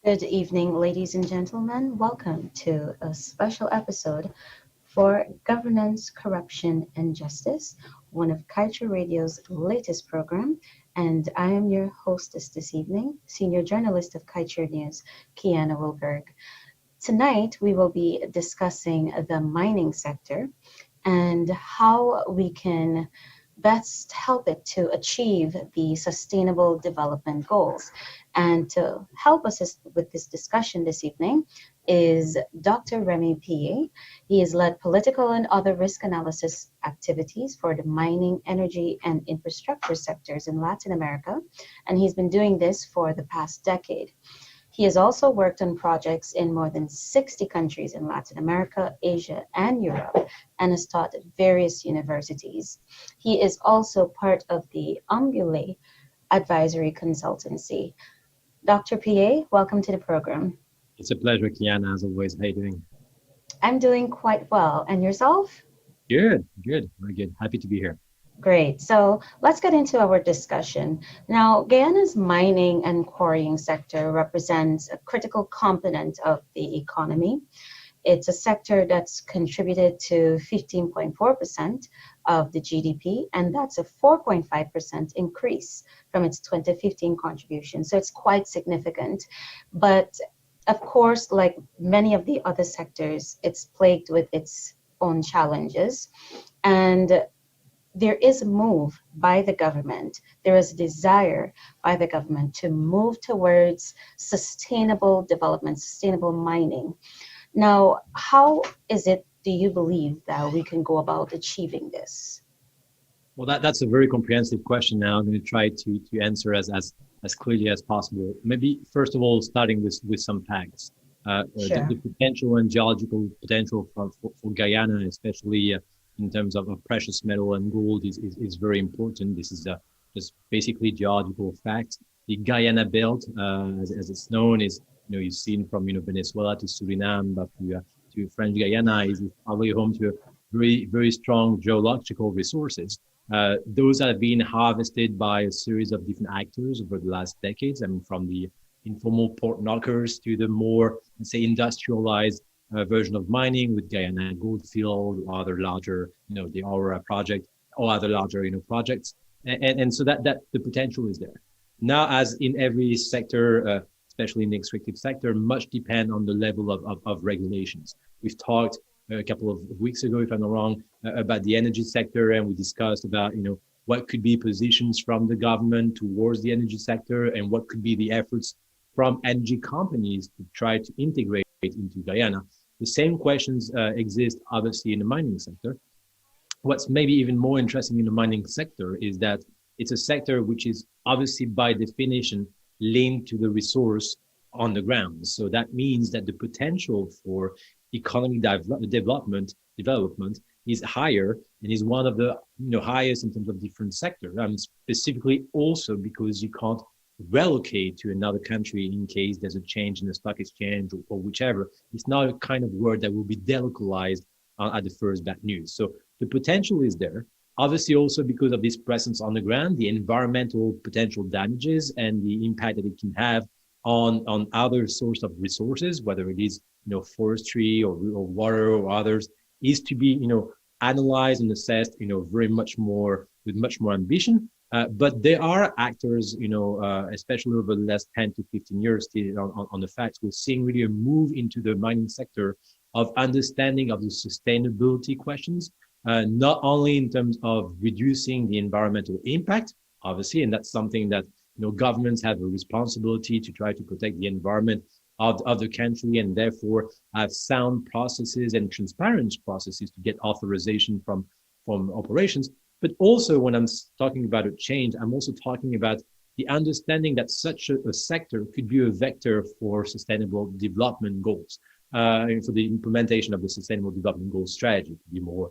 Good evening, ladies and gentlemen. Welcome to a special episode for Governance, Corruption, and Justice, one of Kaieteur Radio's latest program. And I am your hostess this evening, senior journalist of Kaieteur News, Kiana Wilberg. Tonight, we will be discussing the mining sector and how we can best help it to achieve the sustainable development goals. And to help us with this discussion this evening is Dr. Remy P.A. He has led political and other risk analysis activities for the mining, energy, and infrastructure sectors in Latin America, and he's been doing this for the past decade. He has also worked on projects in more than 60 countries in Latin America, Asia, and Europe, and has taught at various universities. He is also part of the Umbule Advisory Consultancy. Dr. PA, welcome to the program. It's a pleasure, Kiana, as always. How are you doing? I'm doing quite well. And yourself? Good, very good. Happy to be here. Great. So let's get into our discussion. Now, Guyana's mining and quarrying sector represents a critical component of the economy. It's a sector that's contributed to 15.4% of the GDP, and that's a 4.5% increase from its 2015 contribution. So it's quite significant. But of course, like many of the other sectors, it's plagued with its own challenges. And there is a move by the government, there is a desire by the government to move towards sustainable development, sustainable mining. Now, how is it, do you believe, that we can go about achieving this? Well, that's a very comprehensive question now. I'm going to try to answer as clearly as possible. Maybe, first of all, starting with some facts. Sure. The potential and geological potential for Guyana, especially in terms of precious metal and gold is very important. This is just basically geological fact. The Guyana belt, as it's known, is, you've seen from, Venezuela to Suriname, but to French Guyana is probably home to very, very strong geological resources. Those have been harvested by a series of different actors over the last decades. I mean, from the informal port knockers to the more, let's say, industrialized version of mining with Guyana Goldfield or other larger, the Aura project or other larger, projects. And so that the potential is there. Now, as in every sector, especially in the extractive sector, much depend on the level of regulations. We've talked a couple of weeks ago, if I'm not wrong, about the energy sector, and we discussed about, what could be positions from the government towards the energy sector and what could be the efforts from energy companies to try to integrate into Guyana. The same questions exist, obviously, in the mining sector. What's maybe even more interesting in the mining sector is that it's a sector which is obviously, by definition, linked to the resource on the ground. So that means that the potential for economic development is higher and is one of the highest in terms of different sectors. Specifically also because you can't relocate to another country in case there's a change in the stock exchange or whichever. It's not a kind of word that will be delocalized at the first bad news. So the potential is there. Obviously, also because of this presence on the ground, the environmental potential damages and the impact that it can have on other source of resources, whether it is forestry or water or others, is to be analyzed and assessed very much more with much more ambition. But there are actors, especially over the last 10 to 15 years, on the facts, we're seeing really a move into the mining sector of understanding of the sustainability questions, not only in terms of reducing the environmental impact, obviously, and that's something that governments have a responsibility to try to protect the environment of the country, and therefore have sound processes and transparent processes to get authorization from operations. But also, when I'm talking about a change, I'm also talking about the understanding that such a sector could be a vector for sustainable development goals, for the implementation of the Sustainable Development Goals strategy, to be more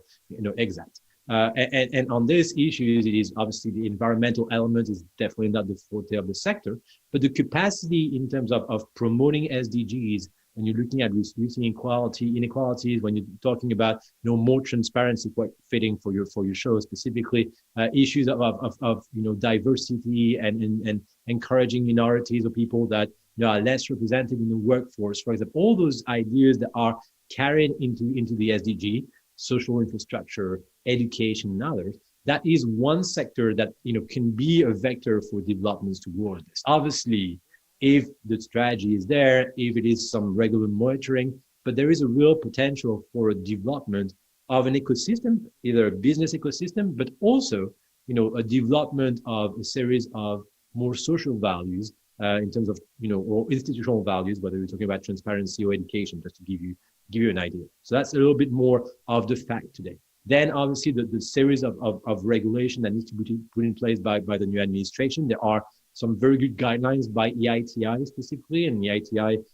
exact. And on these issues, it is obviously the environmental element is definitely not the forte of the sector, but the capacity in terms of promoting SDGs, when you're looking at reducing inequalities, when you're talking about more transparency, quite fitting for your show specifically, issues of diversity and encouraging minorities or people that are less represented in the workforce, for example, all those ideas that are carried into the SDG, social infrastructure, education, and others. That is one sector that can be a vector for developments towards this. Obviously, if the strategy is there, if it is some regular monitoring, but there is a real potential for a development of an ecosystem, either a business ecosystem, but also a development of a series of more social values in terms of or institutional values, whether you're talking about transparency or education, just to give you an idea. So that's a little bit more of the fact today. Then obviously the series of regulation that needs to be put in place by the new administration. There are some very good guidelines by EITI specifically, and EITI,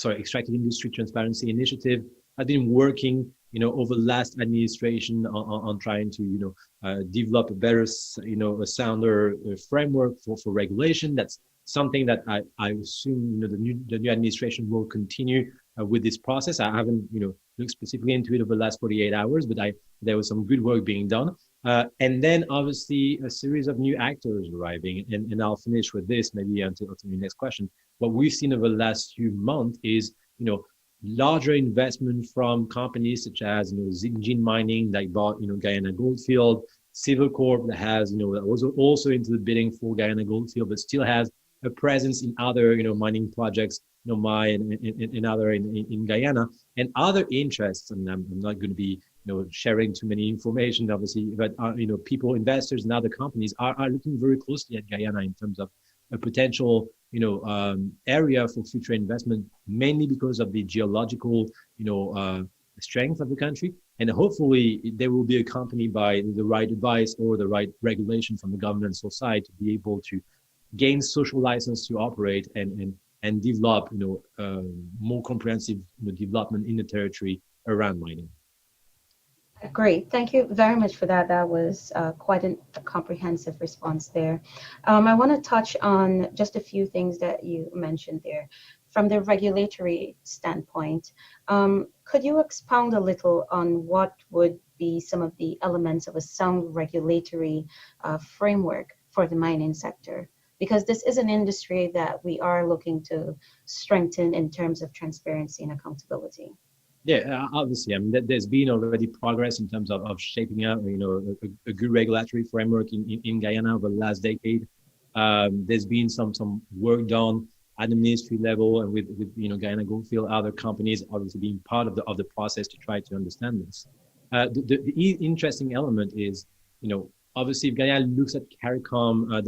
Extractive Industry Transparency Initiative, has been working over the last administration on trying to develop a better a sounder framework for regulation. That's something that I assume the new administration will continue with this process. I haven't looked specifically into it over the last 48 hours, but there was some good work being done. And then obviously a series of new actors arriving, and I'll finish with this maybe until the next question. What we've seen over the last few months is larger investment from companies such as Zijin Mining that bought Guyana Goldfield, Civil Corp that has that was also into the bidding for Guyana Goldfield, but still has a presence in other mining projects, and other in Guyana, and other interests. And I'm not going to be sharing too many information, obviously, but people, investors, and other companies are looking very closely at Guyana in terms of a potential area for future investment, mainly because of the geological strength of the country, and hopefully they will be accompanied by the right advice or the right regulation from the governmental side to be able to gain social license to operate and develop more comprehensive development in the territory around mining. Great. Thank you very much for that. That was quite a comprehensive response there. I want to touch on just a few things that you mentioned there. From the regulatory standpoint, could you expound a little on what would be some of the elements of a sound regulatory framework for the mining sector? Because this is an industry that we are looking to strengthen in terms of transparency and accountability. Yeah, obviously, I mean, there's been already progress in terms of shaping up, a good regulatory framework in Guyana over the last decade. There's been some work done at the ministry level and with Guyana Goldfield, other companies obviously being part of the process to try to understand this. The interesting element is, obviously, if Guyana looks at CARICOM,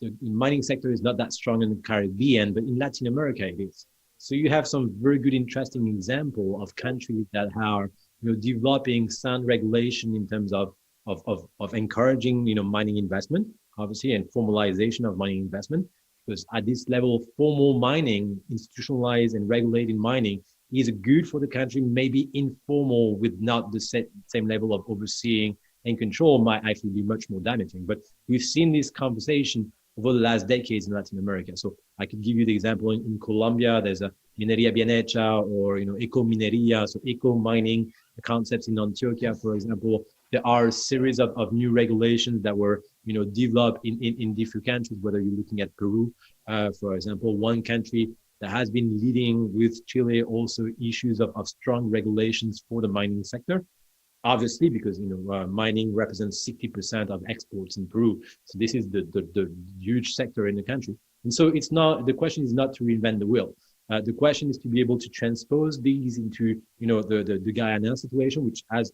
the mining sector is not that strong in the Caribbean, but in Latin America it is. So you have some very good, interesting example of countries that are, developing sound regulation in terms of encouraging, mining investment, obviously, and formalization of mining investment. Because at this level, formal mining, institutionalized and regulated mining is good for the country. Maybe informal with not the same level of overseeing and control might actually be much more damaging. But we've seen this conversation over the last decades in Latin America. So I could give you the example in Colombia, there's a minería bien hecha, or, eco-minería, so eco-mining concepts in Antioquia, for example. There are a series of new regulations that were, developed in different countries, whether you're looking at Peru, for example, one country that has been leading with Chile also issues of strong regulations for the mining sector. Obviously, because mining represents 60% of exports in Peru, so this is the huge sector in the country. And so it's not, the question is not to reinvent the wheel. The question is to be able to transpose these into the Guyana situation, which has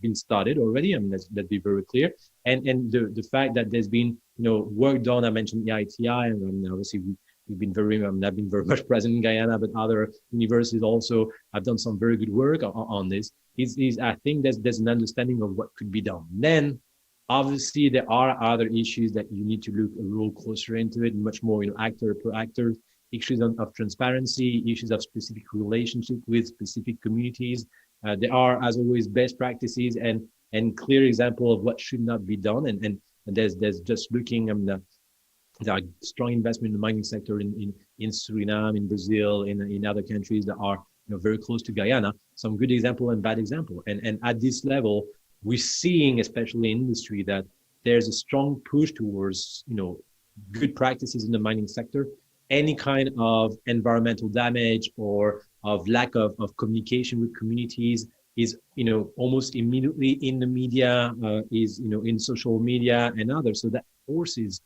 been started already. I mean, let's be very clear. And the fact that there's been work done. I mentioned EITI, and obviously we've been I've been very much present in Guyana, but other universities also have done some very good work on this. I think there's an understanding of what could be done. Then, obviously, there are other issues that you need to look a little closer into it, much more actor per actor, issues of transparency, issues of specific relationship with specific communities. There are, as always, best practices and clear example of what should not be done. And there's just looking. There are strong investment in the mining sector in Suriname, in Brazil, in other countries that are very close to Guyana. Some good example and bad example. And at this level, we're seeing, especially in industry, that there's a strong push towards good practices in the mining sector, any kind of environmental damage or of lack of communication with communities is, almost immediately in the media, is, in social media and others. So that forces,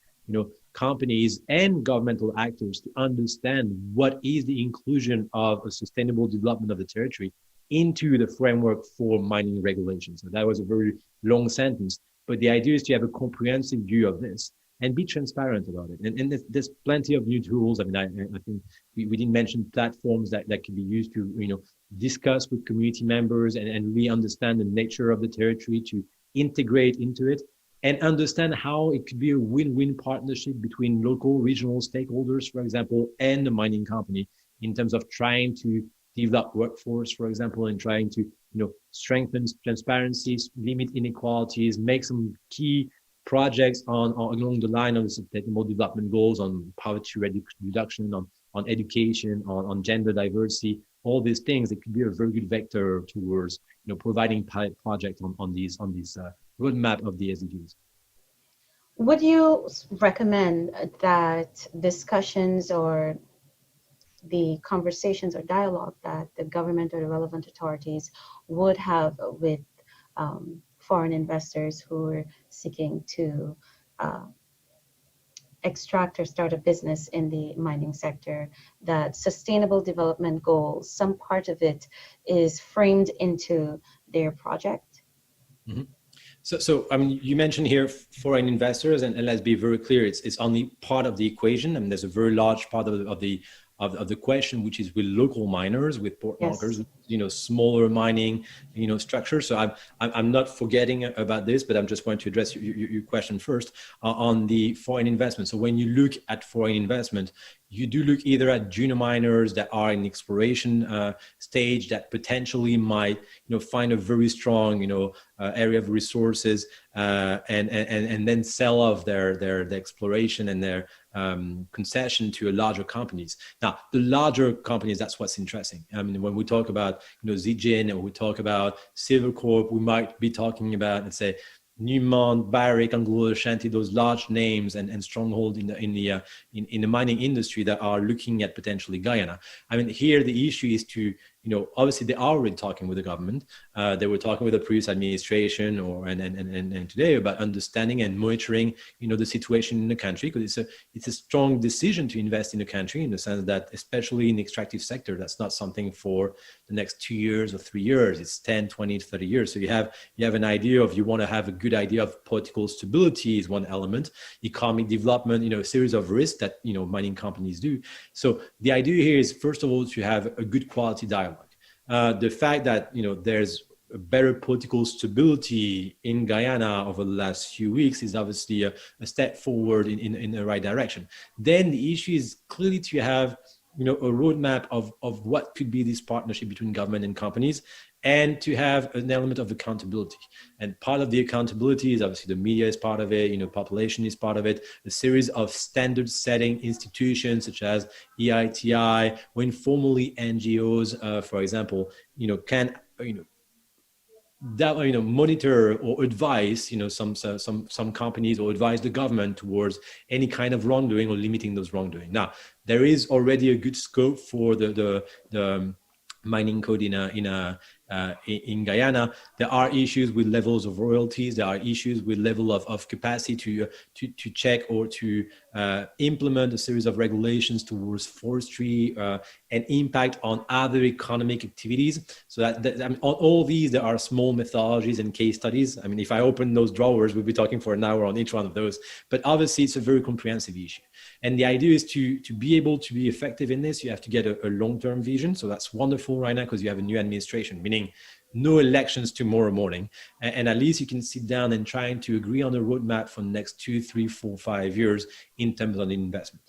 companies and governmental actors to understand what is the inclusion of a sustainable development of the territory into the framework for mining regulations. So that was a very long sentence, but the idea is to have a comprehensive view of this and be transparent about it. And there's plenty of new tools. I mean, I think we didn't mention platforms that can be used to, discuss with community members and really understand the nature of the territory, to integrate into it and understand how it could be a win-win partnership between local, regional stakeholders, for example, and the mining company in terms of trying to develop workforce, for example, and trying to, strengthen transparencies, limit inequalities, make some key projects on along the line of the sustainable development goals, on poverty reduction, on education, on gender diversity, all these things. It could be a very good vector towards, providing pilot projects on these roadmap of the SDGs. Would you recommend that discussions or the conversations or dialogue that the government or the relevant authorities would have with foreign investors who are seeking to extract or start a business in the mining sector, that sustainable development goals, some part of it is framed into their project? Mm-hmm. So I mean, you mentioned here foreign investors, and let's be very clear, it's only part of the equation. I mean, there's a very large part of the question, which is with local miners, with port markers, smaller mining, structure. So I'm not forgetting about this, but I'm just going to address your question first on the foreign investment. So when you look at foreign investment, you do look either at junior miners that are in exploration stage that potentially might, find a very strong, area of resources and then sell off their exploration and their concession to larger companies. Now, the larger companies, that's what's interesting. I mean, when we talk about, Zijin, or we talk about Silvercorp, we might be talking about, let's say, Newmont, Barrick, Anglo Ashanti, those large names and stronghold in the mining industry that are looking at potentially Guyana. I mean, here the issue is to, obviously they are already talking with the government. They were talking with the previous administration and today about understanding and monitoring, the situation in the country, because it's a strong decision to invest in the country, in the sense that, especially in the extractive sector, that's not something for the next 2 years or 3 years. It's 10, 20, 30 years. So you have an idea of, you want to have a good idea of political stability is one element, economic development, a series of risks that, mining companies do. So the idea here is, first of all, to have a good quality dialogue. The fact that, there's a better political stability in Guyana over the last few weeks is obviously a step forward in the right direction. Then the issue is clearly to have, a roadmap of what could be this partnership between government and companies, and to have an element of accountability. And part of the accountability is obviously the media is part of it, population is part of it, a series of standard setting institutions such as EITI, or informally NGOs, for example, can, that, monitor or advise, some companies, or advise the government towards any kind of wrongdoing or limiting those wrongdoing. Now, there is already a good scope for the mining code in Guyana. There are issues with levels of royalties. There are issues with level of capacity to check or to implement a series of regulations towards forestry and impact on other economic activities. So that I mean, on all these, there are small methodologies and case studies. I mean, if I open those drawers, we'll be talking for an hour on each one of those. But obviously, it's a very comprehensive issue. And the idea is to be able to be effective in this, you have to get a long-term vision. So that's wonderful right now, because you have a new administration, meaning no elections tomorrow morning. And at least you can sit down and try to agree on a roadmap for the next 2, 3, 4, 5 years in terms of investment.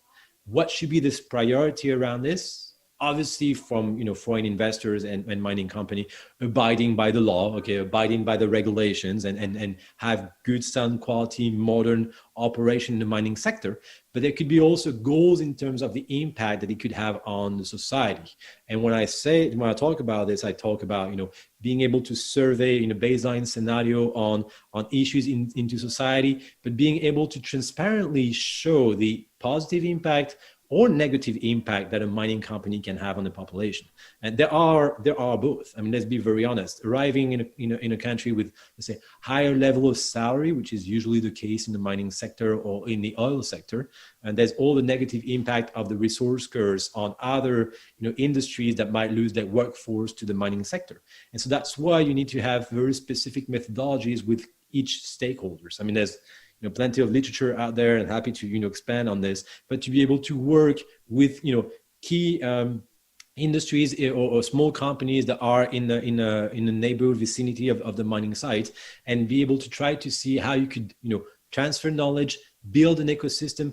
What should be this priority around this? Obviously, from foreign investors and mining company, abiding by the law, abiding by the regulations, and have good, sound quality, modern operation in the mining sector. But there could be also goals in terms of the impact that it could have on the society. And when I talk about this, I talk about being able to survey in a baseline scenario on issues into society, but being able to transparently show the positive impact or negative impact that a mining company can have on the population. And there are both. I mean, let's be very honest. Arriving in a country with, let's say, higher level of salary, which is usually the case in the mining sector or in the oil sector, and there's all the negative impact of the resource curse on other industries that might lose their workforce to the mining sector. And so that's why you need to have very specific methodologies with each stakeholders. I mean, there's plenty of literature out there, and happy to expand on this, but to be able to work with key industries or small companies that are in the neighborhood vicinity of the mining site, and be able to try to see how you could transfer knowledge, build an ecosystem,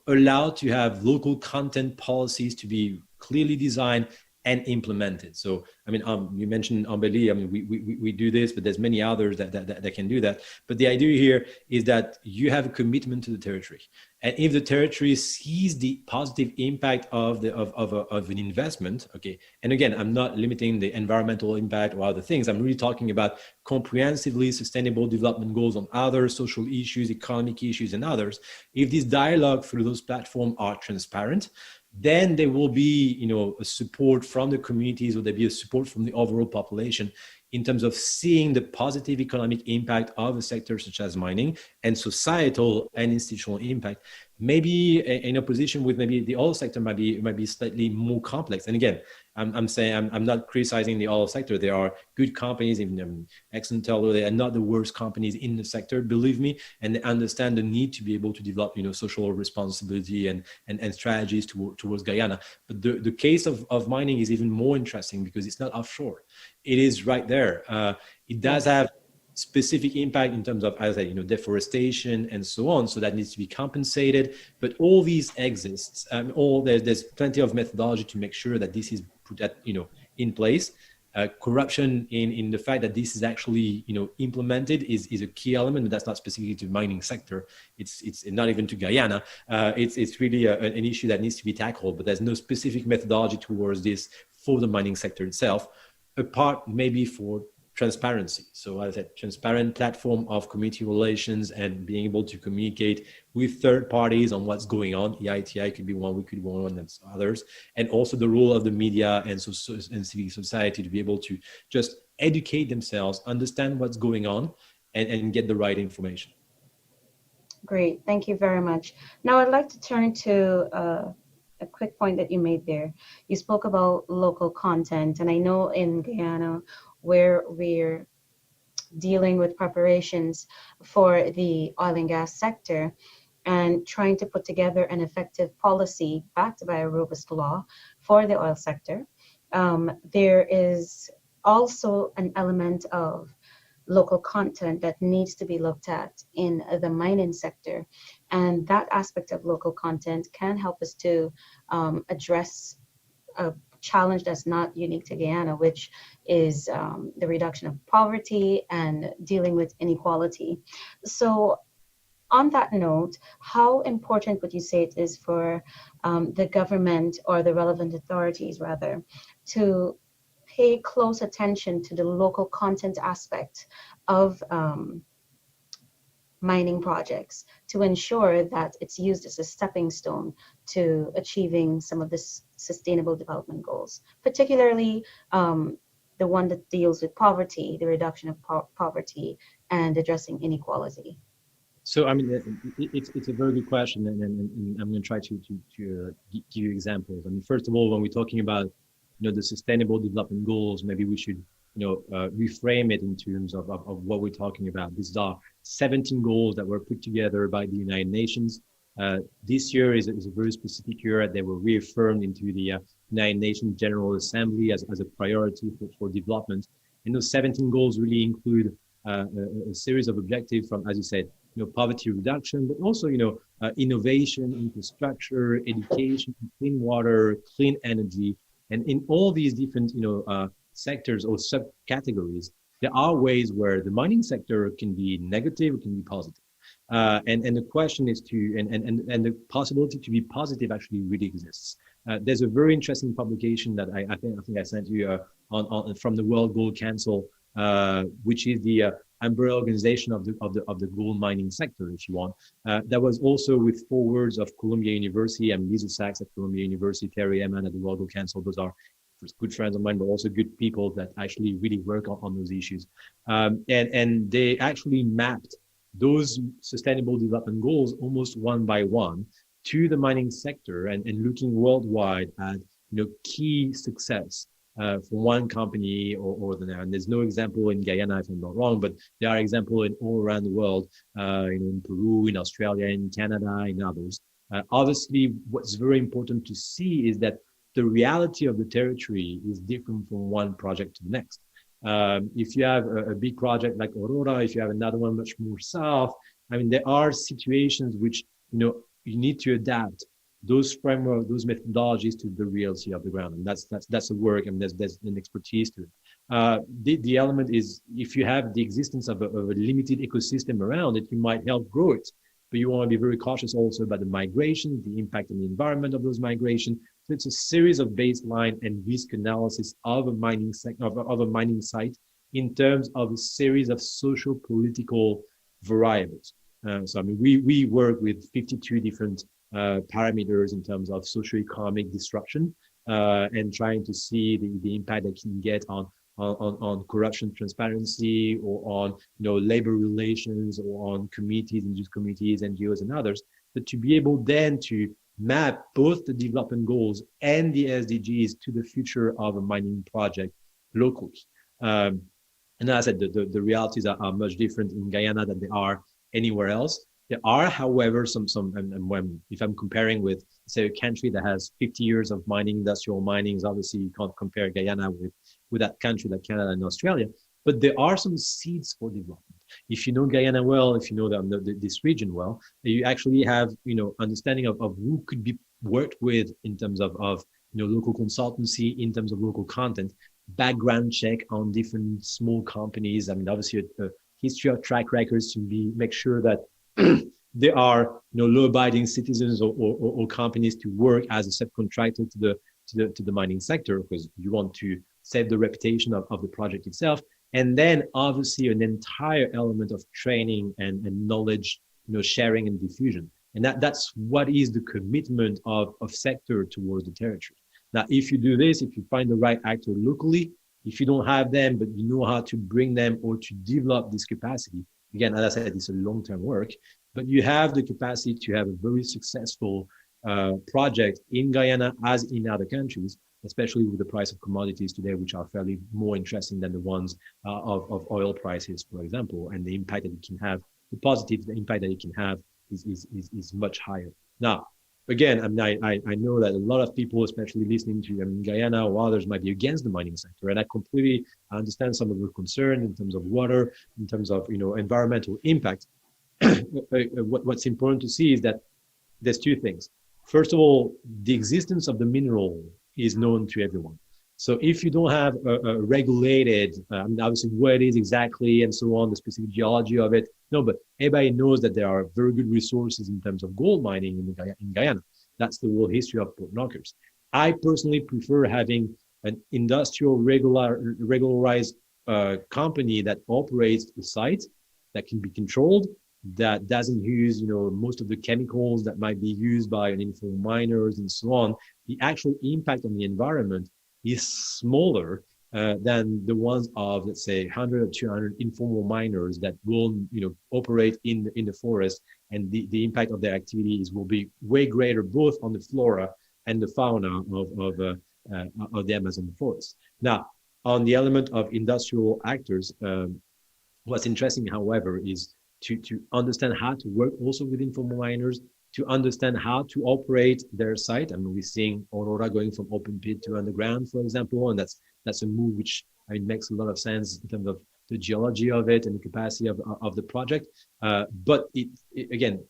allow to have local content policies to be clearly designed and implemented. So, I mean, you mentioned Ambeli. I mean, we do this, but there's many others that can do that. But the idea here is that you have a commitment to the territory, and if the territory sees the positive impact of an investment, okay. And again, I'm not limiting the environmental impact or other things. I'm really talking about comprehensively sustainable development goals on other social issues, economic issues, and others. If this dialogue through those platforms are transparent, then there will be, a support from the communities, or there be a support from the overall population in terms of seeing the positive economic impact of a sector such as mining, and societal and institutional impact. Maybe in opposition with maybe the oil sector might be slightly more complex. And again, I'm saying I'm not criticizing the oil sector. There are good companies, even ExxonMobil, they are not the worst companies in the sector, believe me, and they understand the need to be able to develop social responsibility and strategies towards Guyana. But the case of mining is even more interesting because it's not offshore. It is right there. It does have specific impact in terms of, as I said, deforestation and so on. So that needs to be compensated. But all these exists. There's plenty of methodology to make sure that this is put in place. Corruption in the fact that this is actually implemented is a key element, but that's not specifically to the mining sector. It's not even to Guyana. It's really an issue that needs to be tackled. But there's no specific methodology towards this for the mining sector itself, apart maybe for transparency. So as I said, transparent platform of community relations and being able to communicate with third parties on what's going on. EITI could be one, we could be one, and others. And also the role of the media and civil society to be able to just educate themselves, understand what's going on, and get the right information. Great, thank you very much. Now I'd like to turn to a quick point that you made there. You spoke about local content, and I know in Guyana, where we're dealing with preparations for the oil and gas sector and trying to put together an effective policy backed by a robust law for the oil sector, there is also an element of local content that needs to be looked at in the mining sector. And that aspect of local content can help us to address a challenge that's not unique to Guyana, which is the reduction of poverty and dealing with inequality. So on that note, how important would you say it is for the government, or the relevant authorities rather, to pay close attention to the local content aspect of mining projects to ensure that it's used as a stepping stone to achieving some of the sustainable development goals, particularly the one that deals with poverty, the reduction of poverty, and addressing inequality? So, I mean, it's a very good question, and I'm going to try to give you examples. I mean, first of all, when we're talking about the sustainable development goals, maybe we should reframe it in terms of what we're talking about. These are 17 goals that were put together by the United Nations. This year is a very specific year. They were reaffirmed into the United Nations General Assembly as a priority for development. And those 17 goals really include a series of objectives from, as you said, poverty reduction, but also, innovation, infrastructure, education, clean water, clean energy. And in all these different, sectors or subcategories, there are ways where the mining sector can be negative, it can be positive. And the question is and the possibility to be positive actually really exists. There's a very interesting publication that I think I sent you on from the World Gold Council, which is the umbrella organization of the gold mining sector, if you want. That was also with forwards of Columbia University. I'm Lisa Sachs at Columbia University, Terry Eman at the World Gold Council. Those are good friends of mine, but also good people that actually really work on those issues. And they actually mapped those sustainable development goals almost one by one to the mining sector and looking worldwide at key success for one company or the other. And there's no example in Guyana, if I'm not wrong, but there are examples in all around the world, in Peru, in Australia, in Canada, in others. Obviously, what's very important to see is that the reality of the territory is different from one project to the next. If you have a big project like Aurora, if you have another one much more south, I mean, there are situations which, you need to adapt those framework, those methodologies to the reality of the ground. And that's the work, and there's an expertise to it. The element is, if you have the existence of a limited ecosystem around it, you might help grow it. But you want to be very cautious also about the migration, the impact on the environment of those migrations. So it's a series of baseline and risk analysis of a mining site in terms of a series of social political variables. So I mean, we work with 52 different parameters in terms of socioeconomic disruption and trying to see the impact that can get on corruption, transparency, or on labor relations, or on committees, induced committees, NGOs, and others. But to be able then to map both the development goals and the SDGs to the future of a mining project locally. And as I said, the realities are much different in Guyana than they are anywhere else. There are, however, some if I'm comparing with, say, a country that has 50 years of mining, industrial mining, obviously you can't compare Guyana with that country like Canada and Australia, but there are some seeds for development. If you know Guyana well, if you know this region well, you actually have, understanding of who could be worked with in terms of local consultancy, in terms of local content, background check on different small companies. I mean, obviously a history of track records to make sure that there are law-abiding citizens or companies to work as a subcontractor to the mining sector, because you want to save the reputation of the project itself. And then obviously an entire element of training and knowledge sharing and diffusion. And that's what is the commitment of sector towards the territory. Now, if you do this, if you find the right actor locally, if you don't have them, but you know how to bring them or to develop this capacity, again, as I said, it's a long-term work, but you have the capacity to have a very successful project in Guyana as in other countries, especially with the price of commodities today, which are fairly more interesting than the ones of oil prices, for example, and the impact that it can have, the impact that it can have is much higher. Now, again, I know that a lot of people, especially listening to Guyana or others, might be against the mining sector, and I completely understand some of the concern in terms of water, in terms of environmental impact. What's important to see is that there's two things. First of all, the existence of the mineral is known to everyone. So if you don't have a regulated, obviously what it is exactly and so on, the specific geology of it, no, but everybody knows that there are very good resources in terms of gold mining in Guyana. That's the whole history of Port Knockers. I personally prefer having an industrial regularized company that operates the site, that can be controlled, that doesn't use most of the chemicals that might be used by informal miners and so on. The actual impact on the environment is smaller than the ones of, let's say, 100 or 200 informal miners that will operate in the forest, and the impact of their activities will be way greater both on the flora and the fauna of the Amazon forest. Now, on the element of industrial actors, what's interesting, however, is to understand how to work also with informal miners, to understand how to operate their site. I mean, we're seeing Aurora going from open pit to underground, for example, and that's a move which makes a lot of sense in terms of the geology of it and the capacity of the project. But again,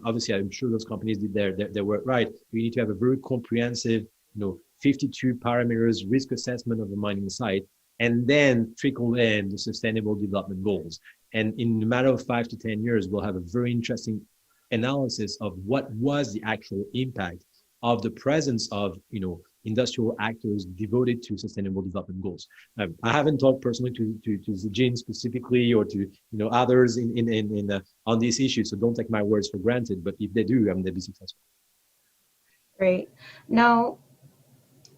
obviously, I'm sure those companies did their work right. We need to have a very comprehensive, 52 parameters risk assessment of the mining site, and then trickle in the sustainable development goals. And in a matter of 5 to 10 years, we'll have a very interesting analysis of what was the actual impact of the presence of, industrial actors devoted to sustainable development goals. I haven't talked personally to Zijin specifically or to others on these issues, so don't take my words for granted. But if they do, they'll be successful. Great. Now,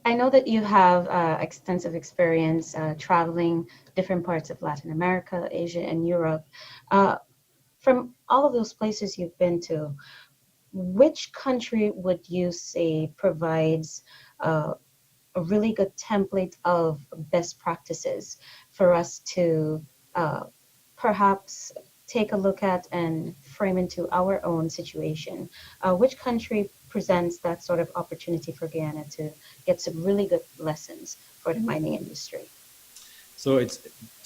I know that you have extensive experience traveling different parts of Latin America, Asia, and Europe. Uh, from all of those places you've been to, which country would you say provides a really good template of best practices for us to uh, perhaps take a look at and frame into our own situation? Which country presents that sort of opportunity for Guyana to get some really good lessons for the mining industry? So it's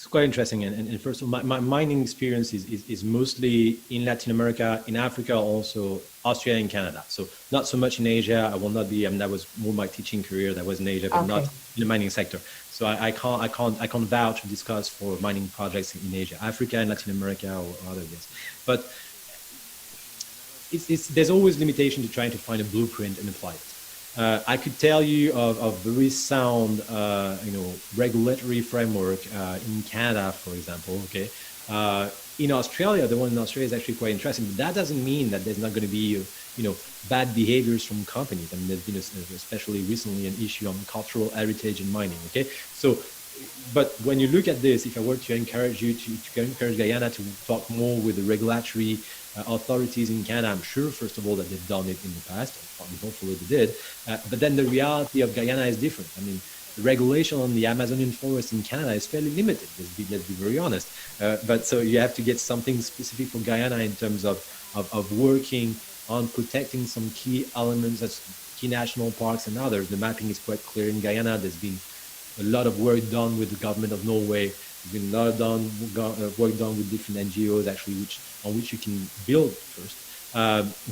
quite interesting. And first of all, my mining experience is mostly in Latin America, in Africa, also Australia and Canada. So not so much in Asia. I will not be. That was more my teaching career. That was in Asia, but not Okay. in the mining sector. So I can't vouch or discuss for mining projects in Asia, Africa, and Latin America or other yes. But there's always limitation to trying to find a blueprint and apply it. I could tell you of very sound, regulatory framework in Canada, for example. Okay, in Australia, the one in Australia is actually quite interesting. But that doesn't mean that there's not going to be, bad behaviors from companies. I mean, there's been especially recently an issue on cultural heritage in mining. Okay, so. But when you look at this, if I were to encourage you to encourage Guyana to talk more with the regulatory authorities in Canada, I'm sure, first of all, that they've done it in the past, and hopefully they did. But then the reality of Guyana is different. I mean, the regulation on the Amazonian forest in Canada is fairly limited, let's be very honest. But so you have to get something specific for Guyana in terms of working on protecting some key elements, as key national parks and others. The mapping is quite clear in Guyana. There's been a lot of work done with the government of Norway. There's been a lot of work done with different NGOs, actually, on which you can build first.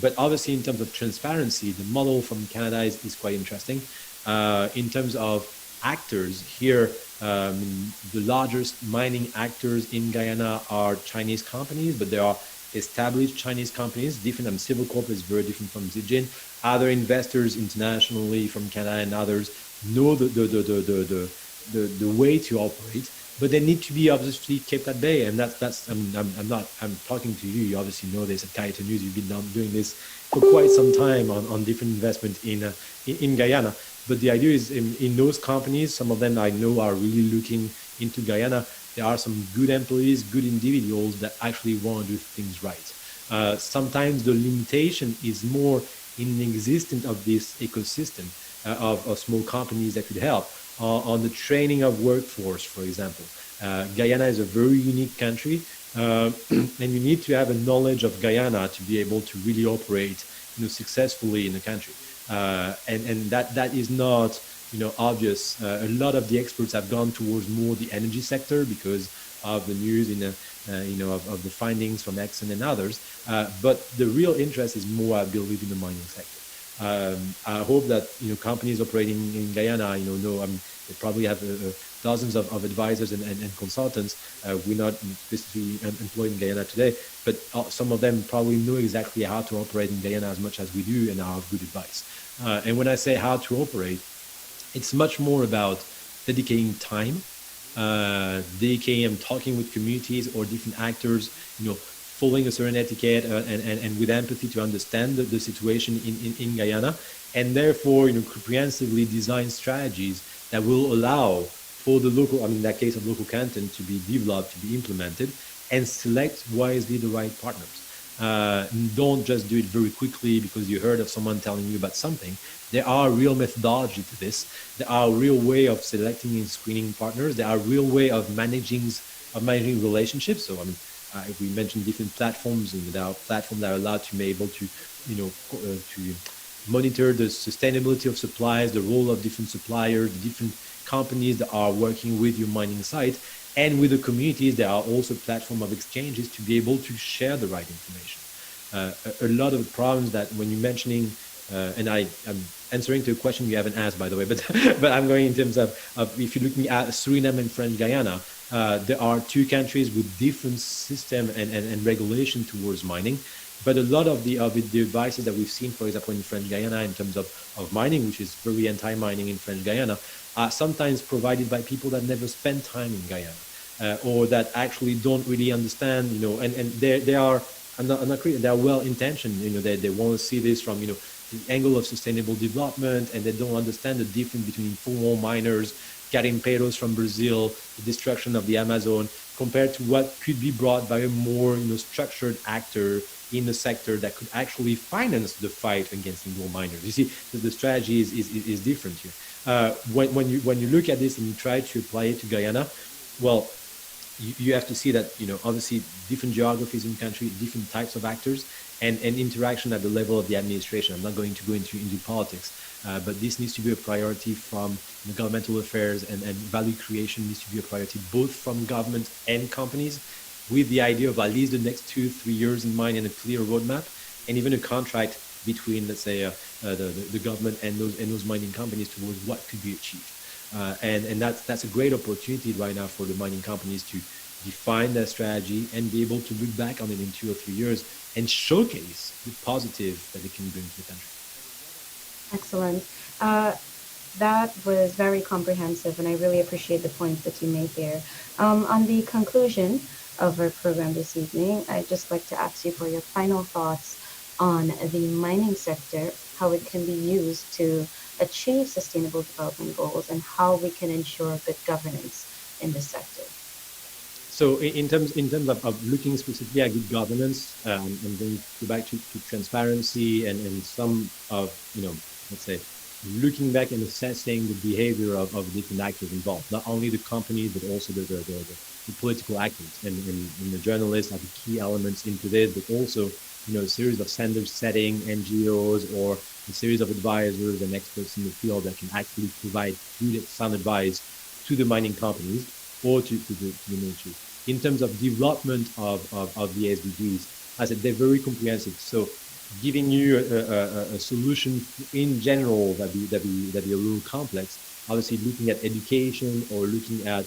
But obviously, in terms of transparency, the model from Canada is quite interesting. In terms of actors here, the largest mining actors in Guyana are Chinese companies, but there are established Chinese companies, different. Civil Corp is very different from Zijin. Other investors internationally from Canada and others know the way to operate, but they need to be obviously kept at bay. And that's I'm talking to you. You obviously know this at Kaieteur News. You've been doing this for quite some time on different investment in Guyana. But the idea is in those companies, some of them I know are really looking into Guyana. There are some good employees, good individuals that actually want to do things right. Sometimes the limitation is more in the existence of this ecosystem of small companies that could help on the training of workforce, for example. Guyana is a very unique country, and you need to have a knowledge of Guyana to be able to really operate, successfully in the country. And that is not, obvious. A lot of the experts have gone towards more the energy sector because of the news of the findings from Exxon and others. But the real interest is more, I believe, in the mining sector. I hope that companies operating in Guyana, they probably have dozens of advisors and consultants. We're not specifically employed in Guyana today, but some of them probably know exactly how to operate in Guyana as much as we do and are of good advice. And when I say how to operate, it's much more about dedicating time, dedicating talking with communities or different actors, following a certain etiquette and with empathy to understand the situation in Guyana, and therefore, comprehensively design strategies that will allow for the local, in that case of local content, to be developed, to be implemented, and select wisely the right partners. Don't just do it very quickly because you heard of someone telling you about something. There are real methodology to this. There are real way of selecting and screening partners. There are real way of managing relationships. So we mentioned different platforms, and there are platforms that are allowed to be able to, to monitor the sustainability of supplies, the role of different suppliers, the different companies that are working with your mining site, and with the communities. There are also platforms of exchanges to be able to share the right information. A lot of the problems that when you're mentioning, and I'm answering to a question you haven't asked, by the way, but but I'm going in terms of if you're looking at Suriname and French Guyana, there are two countries with different system and regulation towards mining. But a lot of the devices that we've seen, for example, in French Guyana, in terms of mining, which is very anti-mining in French Guyana, are sometimes provided by people that never spend time in Guyana, or that actually don't really understand, and they are, I'm not they are well intentioned, they want to see this from, the angle of sustainable development, and they don't understand the difference between informal miners, garimpeiros from Brazil, the destruction of the Amazon, compared to what could be brought by a more, structured actor in the sector that could actually finance the fight against illegal miners. You see, the strategy is different here. When you look at this and you try to apply it to Guyana, well, you have to see that, obviously different geographies in the country, different types of actors, and interaction at the level of the administration. I'm not going to go into politics, but this needs to be a priority from the governmental affairs, and value creation needs to be a priority both from government and companies, with the idea of at least the next 2-3 years in mind and a clear roadmap, and even a contract between, let's say, the government and those mining companies towards what could be achieved. And that's a great opportunity right now for the mining companies to define their strategy and be able to look back on it in 2 or 3 years and showcase the positive that it can bring to the country. Excellent. That was very comprehensive, and I really appreciate the points that you made there. On the conclusion of our program this evening, I'd just like to ask you for your final thoughts on the mining sector, how it can be used to achieve sustainable development goals, and how we can ensure good governance in this sector. So in terms of looking specifically at good governance, and then go back to transparency and some of, let's say, looking back and assessing the behavior of different actors involved, not only the companies, but also the political actors, and the journalists are the key elements into this, but also, a series of standard setting NGOs, or a series of advisors and experts in the field that can actually provide good, sound advice to the mining companies or to the military. In terms of development of the SDGs, as I said, they're very comprehensive. So giving you a solution in general that be a little complex, obviously looking at education, or looking at,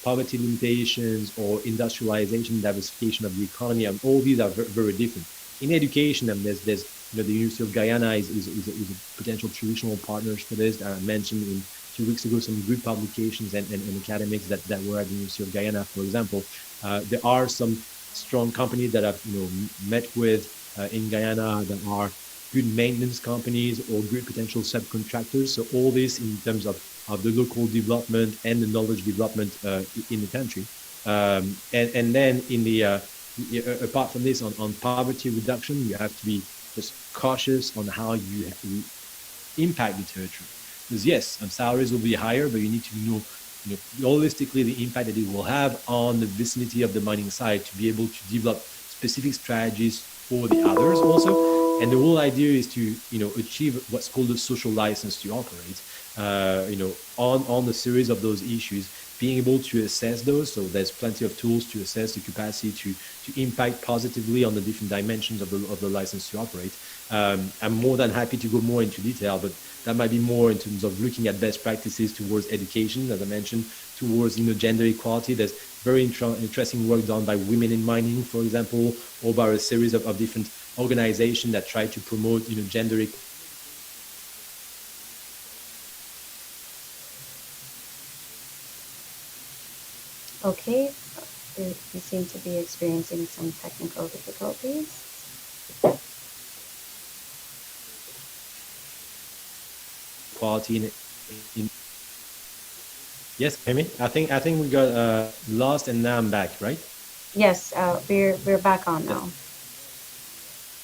poverty limitations, or industrialization, diversification of the economy, and all these are very, very different. In education, and there's the University of Guyana is a potential traditional partners for this. I mentioned in 2 weeks ago some good publications and academics that were at the University of Guyana, for example. There are some strong companies that I've met with in Guyana that are good maintenance companies or good potential subcontractors. So all this in terms of the local development and the knowledge development in the country. And then in the apart from this, on poverty reduction, you have to be just cautious on how you impact the territory. Because yes, salaries will be higher, but you need to know, holistically the impact that it will have on the vicinity of the mining site to be able to develop specific strategies for the others also. And the whole idea is to, achieve what's called a social license to operate, on the series of those issues, being able to assess those. So there's plenty of tools to assess the capacity to impact positively on the different dimensions of the license to operate. I'm more than happy to go more into detail, but that might be more in terms of looking at best practices towards education, as I mentioned, towards gender equality. There's very interesting work done by women in mining, for example, or by a series of different organizations that try to promote gender equality. Okay, we seem to be experiencing some technical difficulties. Quality in yes, hear me? I think we got lost, and now I'm back, right? Yes, we're back on now.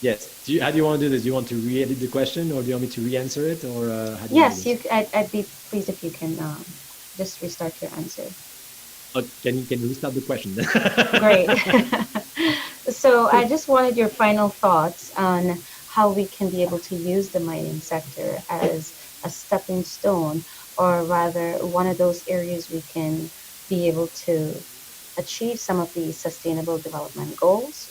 Yes. How do you want to do this? Do you want to re-edit the question, or do you want me to re-answer it, or how do you want to Yes, do this? I'd be pleased if you can just restart your answer. Can you restart the question? Great. So I just wanted your final thoughts on how we can be able to use the mining sector as a stepping stone, or rather one of those areas we can be able to achieve some of the sustainable development goals,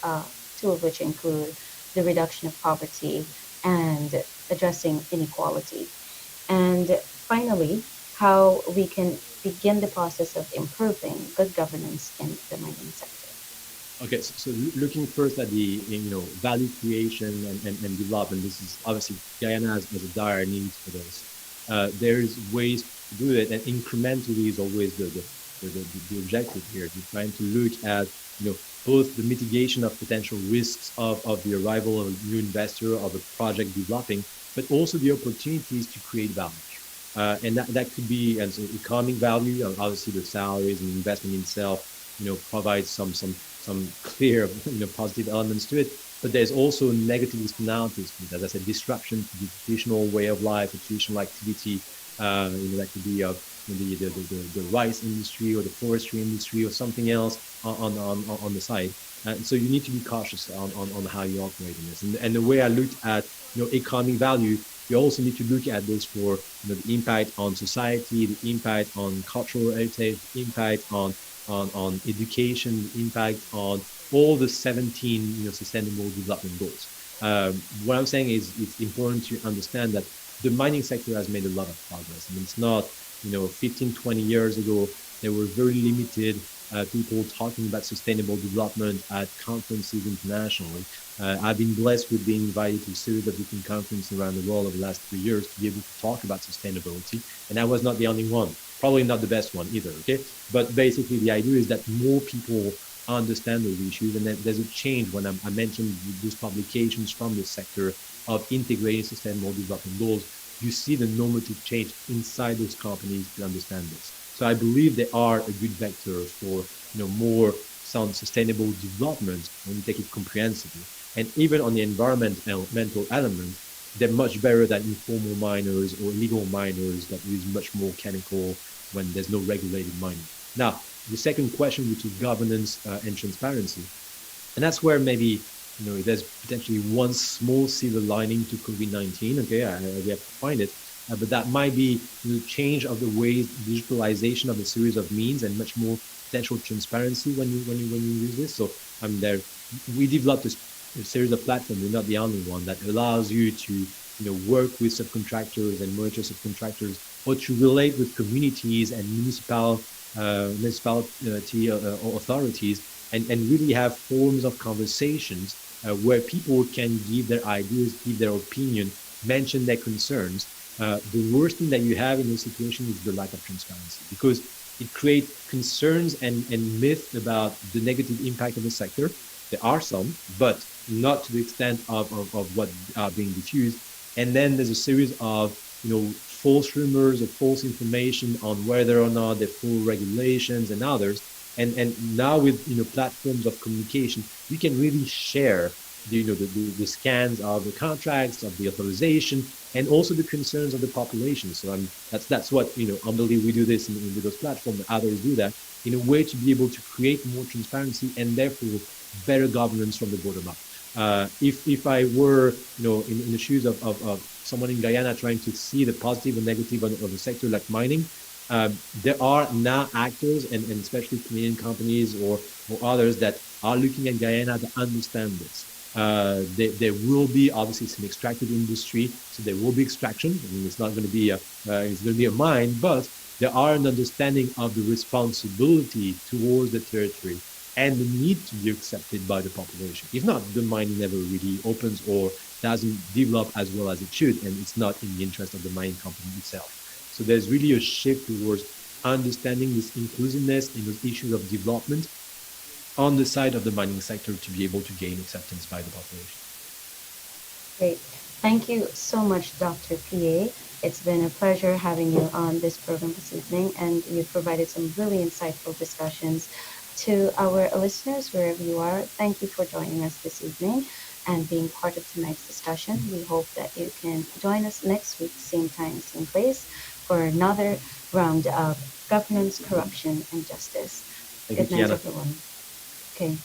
two of which include the reduction of poverty and addressing inequality. And finally, how we can begin the process of improving good governance in the mining sector. Okay, looking first at the value creation and development, this is obviously Guyana has a dire need for this. There's ways to do it, and incrementally is always the objective here. You're trying to look at both the mitigation of potential risks of the arrival of a new investor, of a project developing, but also the opportunities to create value. And that could be as economic value. Obviously, the salaries and investment itself, provides some clear, positive elements to it. But there's also negative externalities. As I said, disruption to the traditional way of life, a traditional activity. That could be the rice industry or the forestry industry or something else on the side. So you need to be cautious on how you operate in this. And the way I looked at economic value, you also need to look at this for the impact on society, the impact on cultural heritage, the impact on education, the impact on all the 17 sustainable development goals. What I'm saying is it's important to understand that the mining sector has made a lot of progress. I mean, it's not 15, 20 years ago, there were very limited people talking about sustainable development at conferences internationally. I've been blessed with being invited to a series of different conferences around the world over the last 3 years to be able to talk about sustainability. And I was not the only one, probably not the best one either, okay? But basically the idea is that more people understand those issues, and there's a change when I mentioned those publications from the sector of integrating sustainable development goals. You see the normative change inside those companies to understand this. So I believe they are a good vector for more sound sustainable development when you take it comprehensively. And even on the environmental element, they're much better than informal miners or illegal miners that use much more chemical when there's no regulated mining. Now, the second question, which is governance and transparency, and that's where maybe there's potentially one small silver lining to COVID-19. Okay, we have to find it. But that might be the change of the ways, digitalization of a series of means, and much more potential transparency when you use this. So we developed a series of platforms. We're not the only one that allows you to work with subcontractors and merger subcontractors, or to relate with communities and municipality authorities, and really have forms of conversations where people can give their ideas, give their opinion, mention their concerns. The worst thing that you have in this situation is the lack of transparency, because it creates concerns and myths about the negative impact of the sector. There are some, but not to the extent of what are being diffused. And then there's a series of false rumors or false information on whether or not they're full regulations and others. And now with platforms of communication, you can really share the scans of the contracts, of the authorization, and also the concerns of the population. So that's what I believe we do this in those platforms, and others do that in a way to be able to create more transparency and therefore better governance from the bottom up. If I were in the shoes of someone in Guyana trying to see the positive and negative of a sector like mining, there are now actors and especially Canadian companies or others that are looking at Guyana to understand this. There will be obviously some extractive industry, so there will be extraction. I mean, it's not going to be a mine, but there are an understanding of the responsibility towards the territory and the need to be accepted by the population. If not, the mine never really opens or doesn't develop as well as it should, and it's not in the interest of the mining company itself. So there's really a shift towards understanding this inclusiveness in those issues of development on the side of the mining sector to be able to gain acceptance by the population. Great. Thank you so much, Dr. PA. It's been a pleasure having you on this program this evening, and you've provided some really insightful discussions to our listeners wherever you are. Thank you for joining us this evening and being part of tonight's discussion. We hope that you can join us next week, same time, same place, for another round of governance, corruption, and justice. Thank you, Good night, Kiana. everyone. Okay.